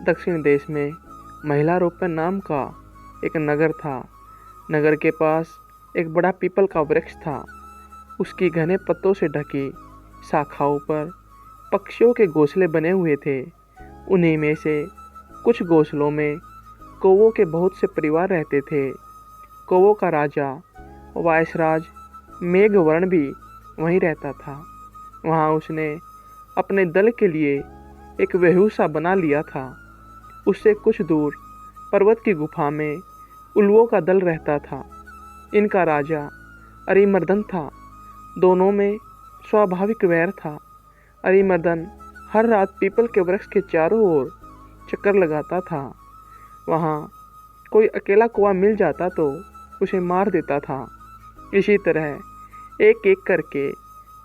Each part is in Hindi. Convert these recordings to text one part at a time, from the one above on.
दक्षिण देश में महिलारोप्य नाम का एक नगर था। नगर के पास एक बड़ा पीपल का वृक्ष था। उसकी घने पत्तों से ढकी शाखाओं पर पक्षियों के घोंसले बने हुए थे। उन्हीं में से कुछ घोंसलों में कौवों के बहुत से परिवार रहते थे। कौवों का राजा वायसराज मेघवर्ण भी वहीं रहता था। वहाँ उसने अपने दल के लिए एक वेहूसा बना लिया था। उससे कुछ दूर पर्वत की गुफा में उल्लुओं का दल रहता था। इनका राजा अरिमर्दन था। दोनों में स्वाभाविक वैर था। अरिमर्दन हर रात पीपल के वृक्ष के चारों ओर चक्कर लगाता था। वहाँ कोई अकेला कौवा मिल जाता तो उसे मार देता था। इसी तरह एक एक करके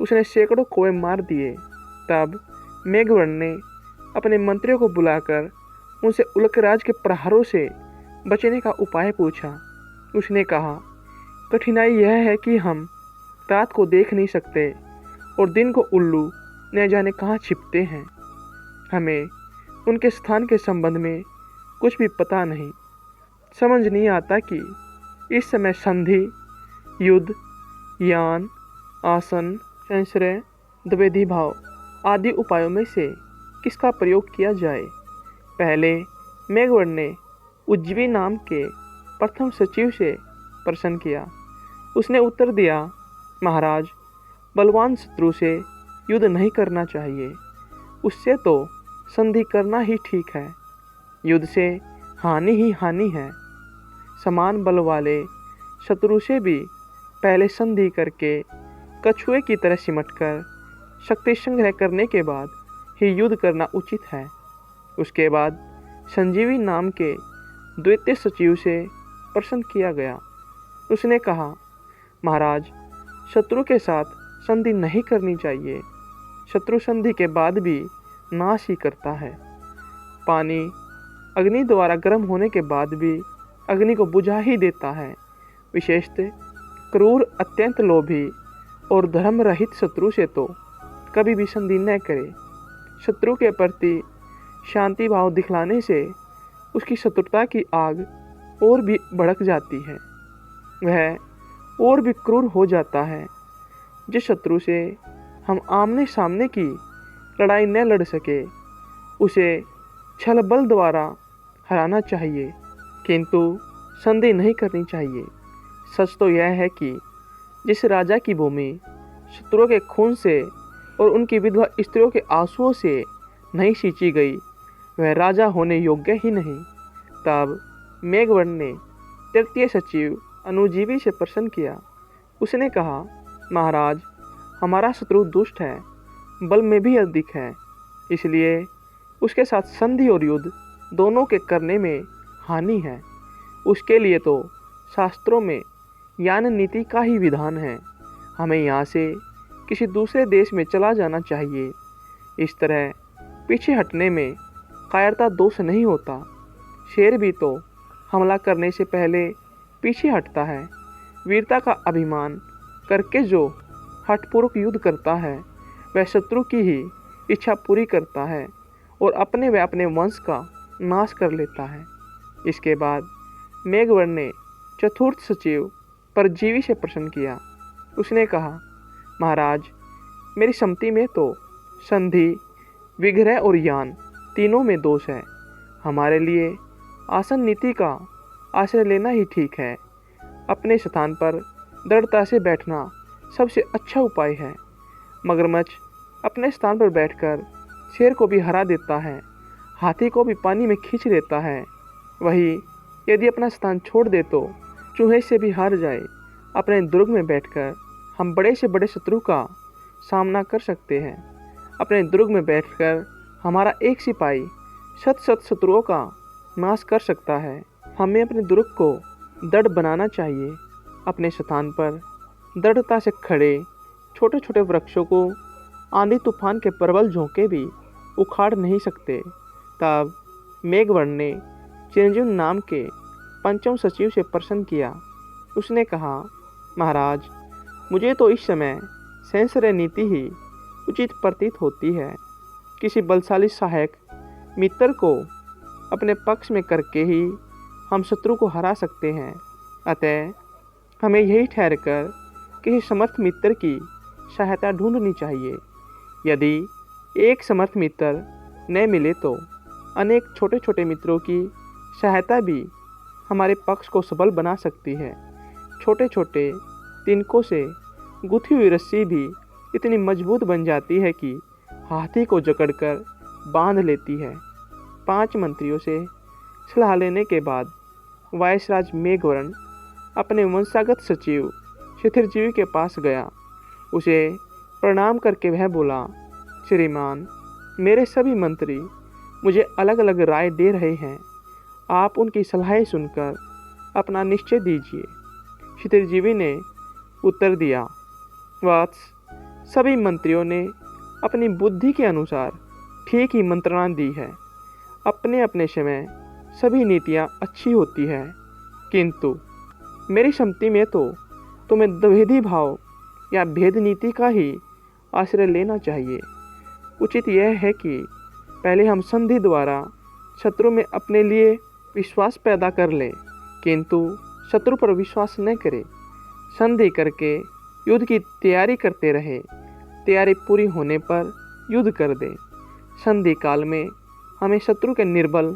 उसने सैकड़ों कौवे मार दिए। तब मेघवर्ण ने अपने मंत्रियों को बुलाकर उनसे उल्कराज के प्रहारों से बचने का उपाय पूछा। उसने कहा, कठिनाई यह है कि हम रात को देख नहीं सकते और दिन को उल्लू न जाने कहाँ छिपते हैं। हमें उनके स्थान के संबंध में कुछ भी पता नहीं। समझ नहीं आता कि इस समय संधि, युद्ध, यान, आसन, संश्रय, द्विवेदी भाव आदि उपायों में से किसका प्रयोग किया जाए। पहले मेघवर्ण ने उज्जवी नाम के प्रथम सचिव से प्रश्न किया। उसने उत्तर दिया, महाराज, बलवान शत्रु से युद्ध नहीं करना चाहिए। उससे तो संधि करना ही ठीक है। युद्ध से हानि ही हानि है। समान बल वाले शत्रु से भी पहले संधि करके कछुए की तरह सिमटकर शक्ति संग्रह करने के बाद ही युद्ध करना उचित है। उसके बाद संजीवी नाम के द्वितीय सचिव से प्रश्न किया गया। उसने कहा, महाराज, शत्रु के साथ संधि नहीं करनी चाहिए। शत्रु संधि के बाद भी नाश ही करता है। पानी अग्नि द्वारा गर्म होने के बाद भी अग्नि को बुझा ही देता है। विशेषतः क्रूर, अत्यंत लोभी और धर्म रहित शत्रु से तो कभी भी संधि न करे। शत्रु के प्रति शांति भाव दिखलाने से उसकी शत्रुता की आग और भी भड़क जाती है। वह और भी क्रूर हो जाता है। जिस शत्रु से हम आमने सामने की लड़ाई न लड़ सके, उसे छल बल द्वारा हराना चाहिए, किंतु संधि नहीं करनी चाहिए। सच तो यह है कि जिस राजा की भूमि शत्रुओं के खून से और उनकी विधवा स्त्रियों के आंसुओं से नहीं सींची गई, वह राजा होने योग्य ही नहीं। तब मेघवर्ण ने तृतीय सचिव अनुजीवी से प्रश्न किया। उसने कहा, महाराज, हमारा शत्रु दुष्ट है, बल में भी अधिक है, इसलिए उसके साथ संधि और युद्ध दोनों के करने में हानि है। उसके लिए तो शास्त्रों में यान नीति का ही विधान है। हमें यहाँ से किसी दूसरे देश में चला जाना चाहिए। इस तरह पीछे हटने में कायरता दोष नहीं होता। शेर भी तो हमला करने से पहले पीछे हटता है। वीरता का अभिमान करके जो हठपूर्वक युद्ध करता है, वह शत्रु की ही इच्छा पूरी करता है और अपने व अपने वंश का नाश कर लेता है। इसके बाद मेघवर्ण ने चतुर्थ सचिव परजीवी से प्रश्न किया। उसने कहा, महाराज, मेरी सम्मति में तो संधि, विग्रह और यान तीनों में दोष है। हमारे लिए आसन नीति का आश्रय लेना ही ठीक है। अपने स्थान पर दृढ़ता से बैठना सबसे अच्छा उपाय है। मगरमच्छ अपने स्थान पर बैठकर शेर को भी हरा देता है, हाथी को भी पानी में खींच लेता है। वही यदि अपना स्थान छोड़ दे तो चूहे से भी हार जाए। अपने दुर्ग में बैठकर हम बड़े से बड़े शत्रु का सामना कर सकते हैं। अपने दुर्ग में बैठकर हमारा एक सिपाही शत शत्रुओं का नाश कर सकता है। हमें अपने दुर्ग को दृढ़ बनाना चाहिए। अपने स्थान पर दृढ़ता से खड़े छोटे छोटे वृक्षों को आंधी तूफान के प्रबल झोंके भी उखाड़ नहीं सकते। तब मेघवर्ण ने चिरंजीव नाम के पंचम सचिव से प्रश्न किया। उसने कहा, महाराज, मुझे तो इस समय संशय नीति ही उचित प्रतीत होती है। किसी बलशाली सहायक मित्र को अपने पक्ष में करके ही हम शत्रु को हरा सकते हैं। अतः हमें यही ठहरकर किसी समर्थ मित्र की सहायता ढूंढनी चाहिए। यदि एक समर्थ मित्र न मिले तो अनेक छोटे छोटे मित्रों की सहायता भी हमारे पक्ष को सबल बना सकती है। छोटे छोटे तिनकों से गुथी हुई रस्सी भी इतनी मजबूत बन जाती है कि हाथी को जकड़कर बांध लेती है। 5 मंत्रियों से सलाह लेने के बाद वायसराज मेघवर्ण अपने वंशागत सचिव शिथिरजीवी के पास गया। उसे प्रणाम करके वह बोला, श्रीमान, मेरे सभी मंत्री मुझे अलग अलग राय दे रहे हैं, आप उनकी सलाहें सुनकर अपना निश्चय दीजिए। शिथिरजीवी ने उत्तर दिया, वत्स, सभी मंत्रियों ने अपनी बुद्धि के अनुसार ठीक ही मंत्रणा दी है। अपने अपने समय सभी नीतियाँ अच्छी होती है, किंतु मेरी सम्मति में तो तुम्हें द्विवेदी भाव या भेद नीति का ही आश्रय लेना चाहिए। उचित यह है कि पहले हम संधि द्वारा शत्रु में अपने लिए विश्वास पैदा कर लें, किंतु शत्रु पर विश्वास न करें। संधि करके युद्ध की तैयारी करते रहे, तैयारी पूरी होने पर युद्ध कर दें। संधि काल में हमें शत्रु के निर्बल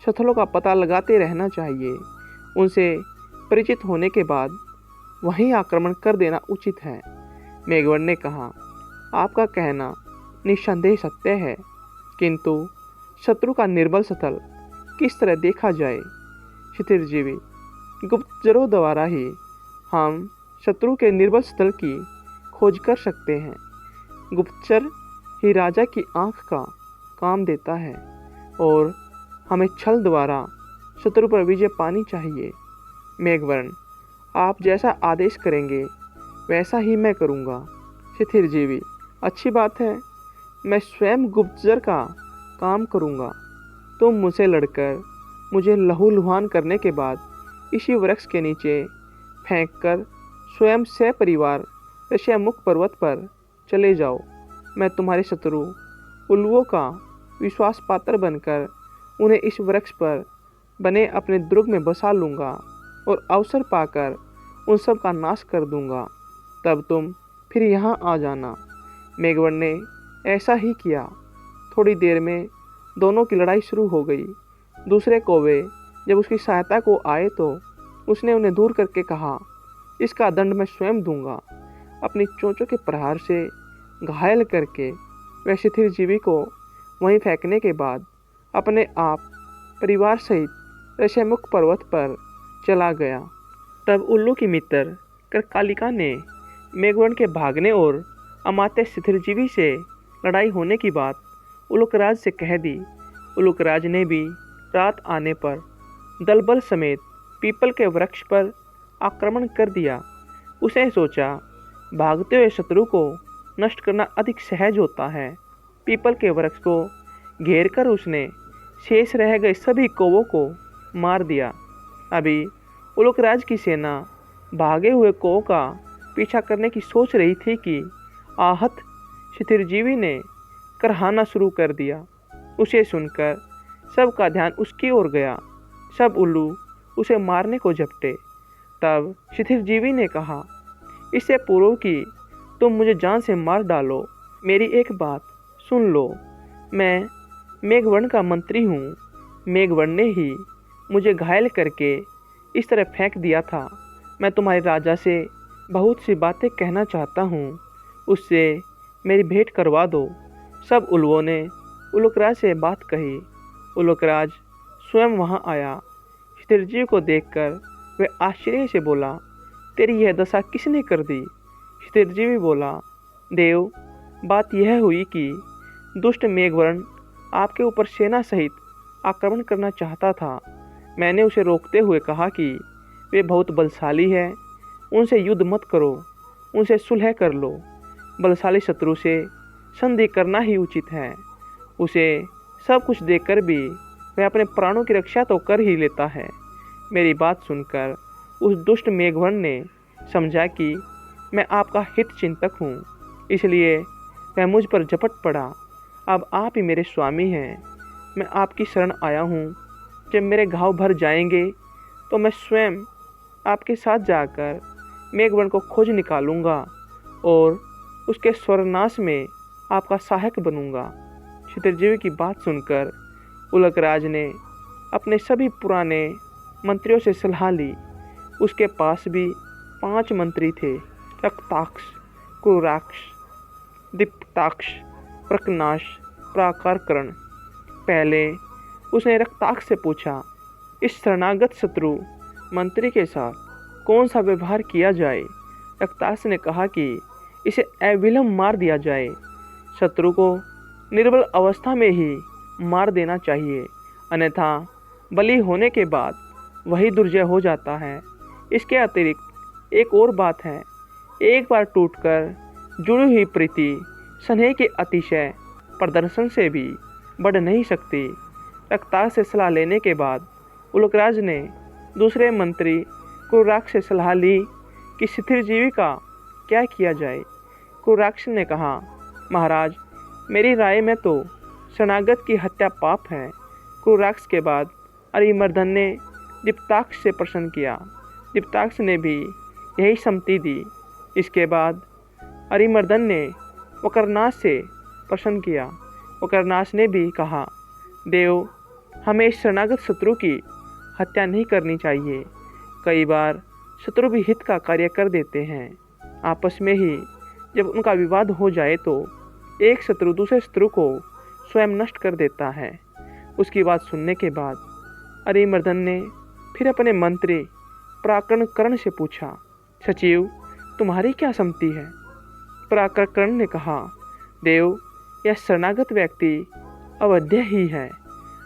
स्थलों का पता लगाते रहना चाहिए। उनसे परिचित होने के बाद वहीं आक्रमण कर देना उचित है। मेघवर्ण ने कहा, आपका कहना निस्संदेह सत्य है, किंतु शत्रु का निर्बल स्थल किस तरह देखा जाए? शिथिरजीवी, गुप्तचरों द्वारा ही हम शत्रु के निर्बल स्थल की खोज कर सकते हैं। गुप्तचर ही राजा की आंख का काम देता है और हमें छल द्वारा शत्रु पर विजय पानी चाहिए। मेघवर्ण, आप जैसा आदेश करेंगे वैसा ही मैं करूँगा। शिथिरजीवी, अच्छी बात है, मैं स्वयं गुप्तचर का काम करूँगा। तुम मुझसे लड़कर मुझे लहूलुहान करने के बाद इसी वृक्ष के नीचे फेंककर स्वयं सपरिवार ऋष्यमुख पर्वत पर चले जाओ। मैं तुम्हारे शत्रु उल्लुओं का विश्वास पात्र बनकर उन्हें इस वृक्ष पर बने अपने दुर्ग में बसा लूँगा और अवसर पाकर उन सब का नाश कर दूँगा। तब तुम फिर यहाँ आ जाना। मेघवर्ण ने ऐसा ही किया। थोड़ी देर में दोनों की लड़ाई शुरू हो गई। दूसरे कौवे जब उसकी सहायता को आए तो उसने उन्हें दूर करके कहा, इसका दंड मैं स्वयं दूंगा। अपनी चोंचों के प्रहार से घायल करके वह शिथिरजीवी को वहीं फेंकने के बाद अपने आप परिवार सहित ऋष्यमुख पर्वत पर चला गया। तब उल्लू की मित्र करकालिका ने मेघवर्ण के भागने और अमात्य शिथिरजीवी से लड़ाई होने की बात उलूकराज से कह दी। उलूकराज ने भी रात आने पर दलबल समेत पीपल के वृक्ष पर आक्रमण कर दिया। उसने सोचा, भागते हुए शत्रु को नष्ट करना अधिक सहज होता है। पीपल के वृक्ष को घेर कर उसने शेष रह गए सभी कौवों को मार दिया। अभी उलूकराज की सेना भागे हुए कौवों का पीछा करने की सोच रही थी कि आहत शिथिरजीवी ने करहाना शुरू कर दिया। उसे सुनकर सबका ध्यान उसकी ओर गया। सब उल्लू उसे मारने को झपटे। तब शिथिरजीवी ने कहा, इससे पूर्व कि तुम मुझे जान से मार डालो, मेरी एक बात सुन लो। मैं मेघवर्ण का मंत्री हूँ। मेघवर्ण ने ही मुझे घायल करके इस तरह फेंक दिया था। मैं तुम्हारे राजा से बहुत सी बातें कहना चाहता हूँ, उससे मेरी भेंट करवा दो। सब उल्लुओं ने उलूकराज से बात कही। उलूकराज स्वयं वहाँ आया। शिथिरजीवी को देखकर वह आश्चर्य से बोला, तेरी यह दशा किसने कर दी? शिथिरजीवी बोला, देव, बात यह हुई कि दुष्ट मेघवर्ण आपके ऊपर सेना सहित आक्रमण करना चाहता था। मैंने उसे रोकते हुए कहा कि वे बहुत बलशाली है, उनसे युद्ध मत करो, उनसे सुलह कर लो। बलशाली शत्रु से संधि करना ही उचित है। उसे सब कुछ देकर भी वह अपने प्राणों की रक्षा तो कर ही लेता है। मेरी बात सुनकर उस दुष्ट मेघवर्ण ने समझा कि मैं आपका हित चिंतक हूँ, इसलिए वह मुझ पर झपट पड़ा। अब आप ही मेरे स्वामी हैं। मैं आपकी शरण आया हूँ, जब मेरे घाव भर जाएंगे तो मैं स्वयं आपके साथ जाकर मेघवर्ण को खोज निकालूंगा और उसके स्वर्नाश में आपका सहायक बनूंगा। क्षितिरजीवी की बात सुनकर उलकराज ने अपने सभी पुराने मंत्रियों से सलाह ली। उसके पास भी 5 मंत्री थे, रक्ताक्ष, क्रूराक्ष, दीप्ताक्ष, प्रकनाश, प्राकारकर्ण। पहले उसने रक्ताक्ष से पूछा, इस शरणागत शत्रु मंत्री के साथ कौन सा व्यवहार किया जाए। रक्ताक्ष ने कहा कि इसे अविलंब मार दिया जाए। शत्रु को निर्बल अवस्था में ही मार देना चाहिए, अन्यथा बली होने के बाद वही दुर्जय हो जाता है। इसके अतिरिक्त एक और बात है, एक बार टूटकर जुड़ी हुई प्रीति स्नेह के अतिशय प्रदर्शन से भी बढ़ नहीं सकती। रक्ताक्ष से सलाह लेने के बाद उलकराज ने दूसरे मंत्री क्रूराक्ष से सलाह ली कि क्षितिरजीवी का क्या किया जाए। क्रूराक्ष ने कहा, महाराज, मेरी राय में तो शरणागत की हत्या पाप है। क्रूराक्ष के बाद अरिमर्दन ने दीप्ताक्ष से प्रश्न किया। दीप्ताक्ष ने भी यही सम्मति दी। इसके बाद अरिमर्दन ने वक्रनाश से प्रश्न किया। वक्रनाश ने भी कहा, देव, हमें इस शरणागत शत्रु की हत्या नहीं करनी चाहिए। कई बार शत्रु भी हित का कार्य कर देते हैं। आपस में ही जब उनका विवाद हो जाए तो एक शत्रु दूसरे शत्रु को स्वयं नष्ट कर देता है। उसकी बात सुनने के बाद अरिमर्दन ने फिर अपने मंत्री प्राकरणकर्ण से पूछा, सचिव, तुम्हारी क्या सम्मति है। प्राकरणकर्ण ने कहा, देव, यह शरणागत व्यक्ति अवध्य ही है।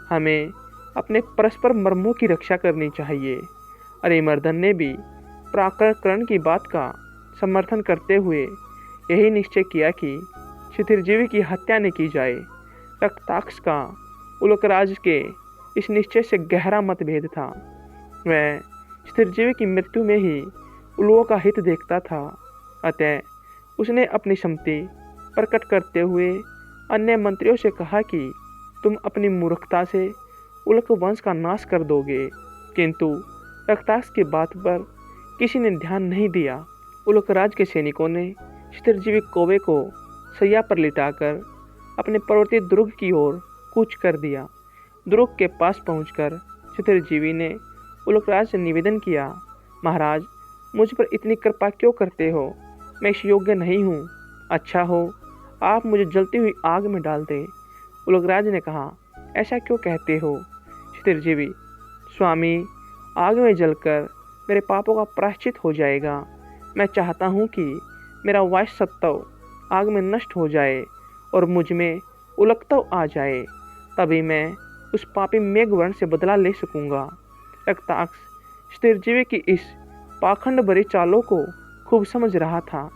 हमें अपने परस्पर मर्मों की रक्षा करनी चाहिए। अरिमर्दन ने भी प्राकरणकर्ण की बात का समर्थन करते हुए यही निश्चय किया कि क्षितिरजीवी की हत्या न की जाए। रक्ताक्ष का उलकराज के इस निश्चय से गहरा मतभेद था। वह क्षितिरजीवी की मृत्यु में ही उलुओं का हित देखता था। अतः उसने अपनी सम्मति प्रकट करते हुए अन्य मंत्रियों से कहा कि तुम अपनी मूर्खता से उल्क वंश का नाश कर दोगे। किंतु रक्ताक्ष की बात पर किसी ने ध्यान नहीं दिया। उल्कराज के सैनिकों ने क्षितिरजीवी कौवे को सैया पर लिटाकर अपने पर्वतीय दुर्ग की ओर कूच कर दिया। दुर्ग के पास पहुंचकर क्षितिरजीवी ने उल्कराज से निवेदन किया, महाराज, मुझ पर इतनी कृपा क्यों करते हो। मैं इस योग्य नहीं हूँ। अच्छा हो आप मुझे जलती हुई आग में डाल दें। उल्कराज ने कहा, ऐसा क्यों कहते हो। क्षितिरजीवी, स्वामी, आग में जलकर मेरे पापों का प्रायश्चित हो जाएगा। मैं चाहता हूँ कि मेरा वायुस सत्व आग में नष्ट हो जाए और मुझ में उलकतव आ जाए, तभी मैं उस पापी मेघवर्ण से बदला ले सकूँगा। रक्ताक्ष क्षितिरजीवी की इस पाखंड भरी चालों को खूब समझ रहा था।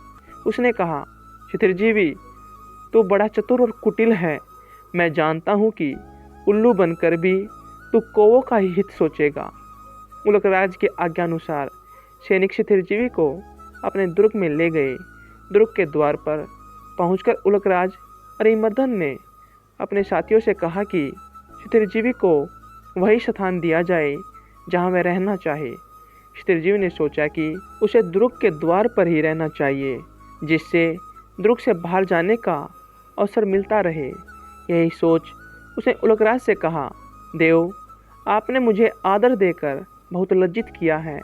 उसने कहा, क्षितिरजीवी, तू बड़ा चतुर और कुटिल है। मैं जानता हूँ कि उल्लू बनकर भी तू कौवों का ही हित सोचेगा। उल्कराज के आज्ञानुसार सैनिक क्षितिरजीवी को अपने दुर्ग में ले गए। दुर्ग के द्वार पर पहुंचकर उल्कराज अरिमर्दन ने अपने साथियों से कहा कि क्षितिरजीवी को वही स्थान दिया जाए जहां वह रहना चाहे। क्षितिरजीवी ने सोचा कि उसे दुर्ग के द्वार पर ही रहना चाहिए, जिससे दुर्ग से बाहर जाने का अवसर मिलता रहे। यही सोच उसने उल्कराज से कहा, देव, आपने मुझे आदर देकर बहुत लज्जित किया है।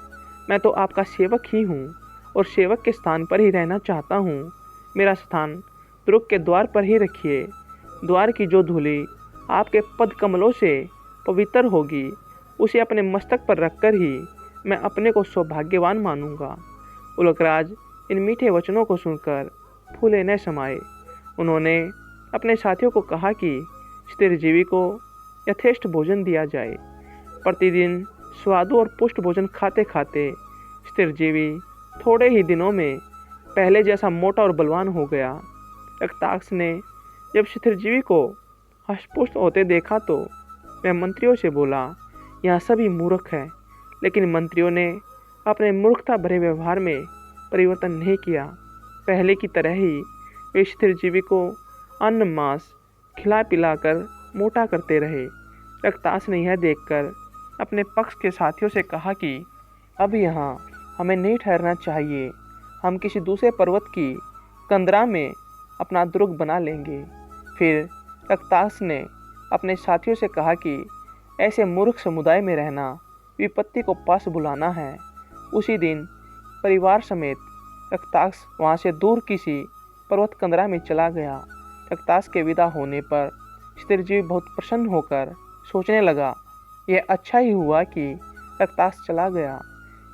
मैं तो आपका सेवक ही हूँ और सेवक के स्थान पर ही रहना चाहता हूँ। मेरा स्थान दुर्ग के द्वार पर ही रखिए। द्वार की जो धूलि आपके पद कमलों से पवित्र होगी, उसे अपने मस्तक पर रखकर ही मैं अपने को सौभाग्यवान मानूंगा। उल्कराज इन मीठे वचनों को सुनकर फूले न समाये। उन्होंने अपने साथियों को कहा कि क्षितिरजीवी को यथेष्ट भोजन दिया जाए। प्रतिदिन स्वादु और पुष्ट भोजन खाते खाते क्षितिरजीवी थोड़े ही दिनों में पहले जैसा मोटा और बलवान हो गया। रक्ताक्ष ने जब क्षितिरजीवी को हष्टपुष्ट होते देखा तो वह मंत्रियों से बोला, यहाँ सभी मूर्ख हैं। लेकिन मंत्रियों ने अपने मूर्खता भरे व्यवहार में परिवर्तन नहीं किया। पहले की तरह ही वे क्षितिरजीवी को अन्न मांस खिला पिलाकर मोटा करते रहे। रक्ताक्ष ने यह देखकर अपने पक्ष के साथियों से कहा कि अब यहाँ हमें नहीं ठहरना चाहिए, हम किसी दूसरे पर्वत की कंदरा में अपना दुर्ग बना लेंगे। फिर रक्तास ने अपने साथियों से कहा कि ऐसे मूर्ख समुदाय में रहना विपत्ति को पास बुलाना है। उसी दिन परिवार समेत रक्तास वहाँ से दूर किसी पर्वत कंदरा में चला गया। रक्तास के विदा होने पर चित्रजीवी बहुत प्रसन्न होकर सोचने लगा, यह अच्छा ही हुआ कि रक्तास चला गया।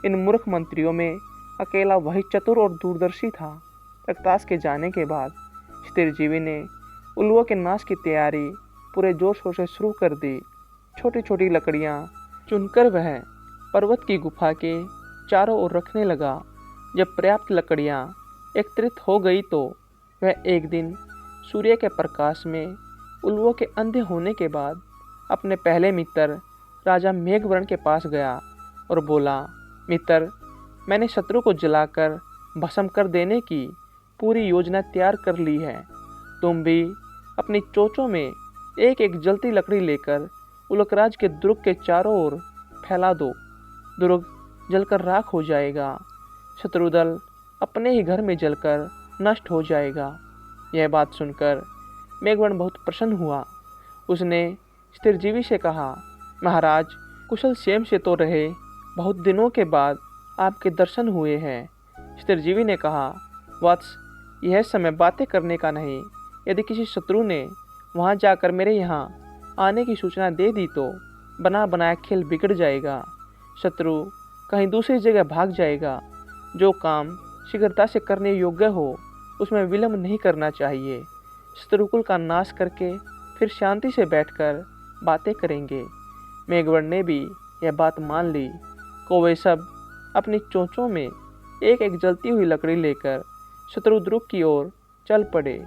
इन मूर्ख मंत्रियों में अकेला वही चतुर और दूरदर्शी था। रक्तास के जाने के बाद चित्रजीवी ने उल्लुओं के नाश की तैयारी पूरे जोर शोर से शुरू कर दी। छोटी छोटी लकड़ियाँ चुनकर वह पर्वत की गुफा के चारों ओर रखने लगा। जब पर्याप्त लकड़ियाँ एकत्रित हो गई तो वह एक दिन सूर्य के प्रकाश में उल्लुओं के अंधे होने के बाद अपने पहले मित्र राजा मेघवर्ण के पास गया और बोला, मित्र, मैंने शत्रु को जलाकर भस्म कर देने की पूरी योजना तैयार कर ली है। तुम भी अपनी चोंचों में एक एक जलती लकड़ी लेकर उल्कराज के दुर्ग के चारों ओर फैला दो। दुर्ग जलकर राख हो जाएगा, शत्रुदल अपने ही घर में जलकर नष्ट हो जाएगा। यह बात सुनकर मेघवर्ण बहुत प्रसन्न हुआ। उसने चित्रजीवी से कहा, महाराज, कुशल क्षेम से तो रहे, बहुत दिनों के बाद आपके दर्शन हुए हैं। चित्रजीवी ने कहा, वत्स, यह समय बातें करने का नहीं। यदि किसी शत्रु ने वहाँ जाकर मेरे यहाँ आने की सूचना दे दी तो बना बनाया खेल बिगड़ जाएगा। शत्रु कहीं दूसरी जगह भाग जाएगा। जो काम शीघ्रता से करने योग्य हो उसमें विलंब नहीं करना चाहिए। शत्रुकुल का नाश करके फिर शांति से बैठकर बातें करेंगे। मेघवर्ण ने भी यह बात मान ली। कौवे सब अपनी चोंचों में एक एक जलती हुई लकड़ी लेकर शत्रुद्रुग की ओर चल पड़े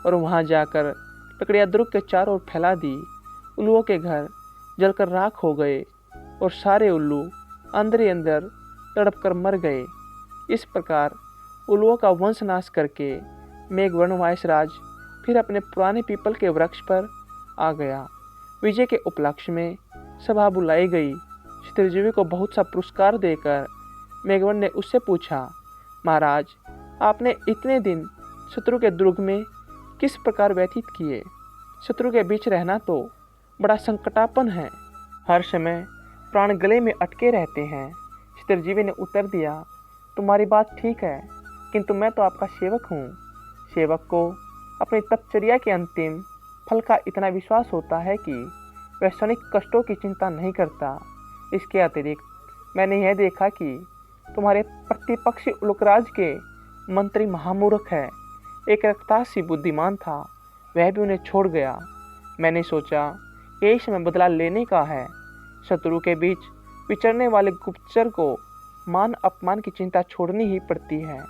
और वहां जाकर लकड़ियां दुर्ग के चारों ओर फैला दी। उल्लुओं के घर जलकर राख हो गए और सारे उल्लू अंदर ही अंदर तड़प कर मर गए। इस प्रकार उल्लुओं का वंशनाश करके मेघवर्ण वायसराज फिर अपने पुराने पीपल के वृक्ष पर आ गया। विजय के उपलक्ष्य में सभा बुलाई गई। चित्रजीवी को बहुत सा पुरस्कार देकर मेघवर्ण ने उससे पूछा, महाराज, आपने इतने दिन शत्रु के दुर्ग में किस प्रकार व्यतीत किए? शत्रु के बीच रहना तो बड़ा संकटापन है, हर समय प्राण गले में अटके रहते हैं। चित्रजीवी ने उत्तर दिया, तुम्हारी बात ठीक है, किंतु मैं तो आपका सेवक हूँ। सेवक को अपनी तपचर्या के अंतिम फल का इतना विश्वास होता है कि वह क्षणिक कष्टों की चिंता नहीं करता। इसके अतिरिक्त मैंने यह देखा कि तुम्हारे प्रतिपक्षी उल्कराज के मंत्री महामूर्ख है। एक रक्तासी बुद्धिमान था, वह भी उन्हें छोड़ गया। मैंने सोचा यही समय बदला लेने का है। शत्रु के बीच विचरने वाले गुप्तचर को मान अपमान की चिंता छोड़नी ही पड़ती है।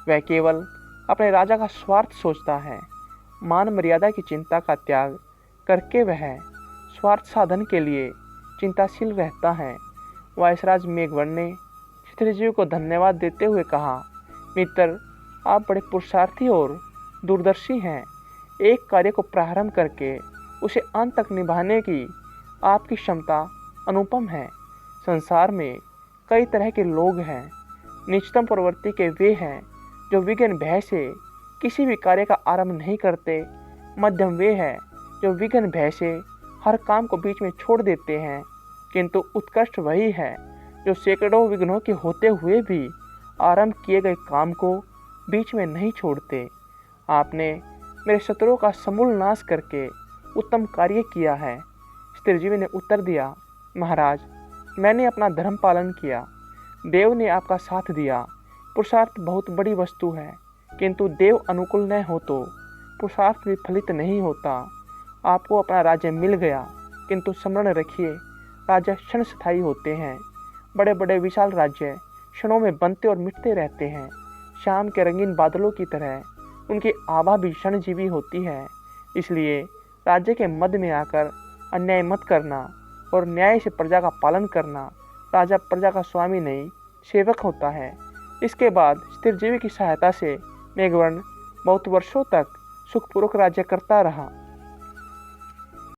वह केवल अपने राजा का स्वार्थ सोचता है। मान मर्यादा की चिंता का त्याग करके वह स्वार्थ साधन के लिए चिंताशील रहता है। वायसराज मेघवर्ण ने चित्रजीवी को धन्यवाद देते हुए कहा, मित्र, आप बड़े पुरुषार्थी और दूरदर्शी हैं। एक कार्य को प्रारंभ करके उसे अंत तक निभाने की आपकी क्षमता अनुपम है। संसार में कई तरह के लोग हैं। निचतम प्रवृत्ति के वे हैं जो विघ्न भय से किसी भी कार्य का आरंभ नहीं करते। मध्यम वे हैं जो विघ्न भय से हर काम को बीच में छोड़ देते हैं। किंतु उत्कृष्ट वही है जो सैकड़ों विघ्नों के होते हुए भी आरंभ किए गए काम को बीच में नहीं छोड़ते। आपने मेरे शत्रुओं का समूल नाश करके उत्तम कार्य किया है। चित्रजीवी ने उत्तर दिया, महाराज, मैंने अपना धर्म पालन किया। देव ने आपका साथ दिया। पुरुषार्थ बहुत बड़ी वस्तु है, किंतु देव अनुकूल न हो तो पुरुषार्थ भी फलित नहीं होता। आपको अपना राज्य मिल गया, किंतु स्मरण रखिए, राज्य क्षण स्थायी होते हैं। बड़े बड़े विशाल राज्य क्षणों में बनते और मिटते रहते हैं। शाम के रंगीन बादलों की तरह उनकी आभा भी क्षणजीवी होती है। इसलिए राज्य के मध्य में आकर अन्याय मत करना और न्याय से प्रजा का पालन करना। राजा प्रजा का स्वामी नहीं, सेवक होता है। इसके बाद चित्रजीवी की सहायता से मेघवर्ण बहुत वर्षों तक सुखपूर्वक राज्य करता रहा।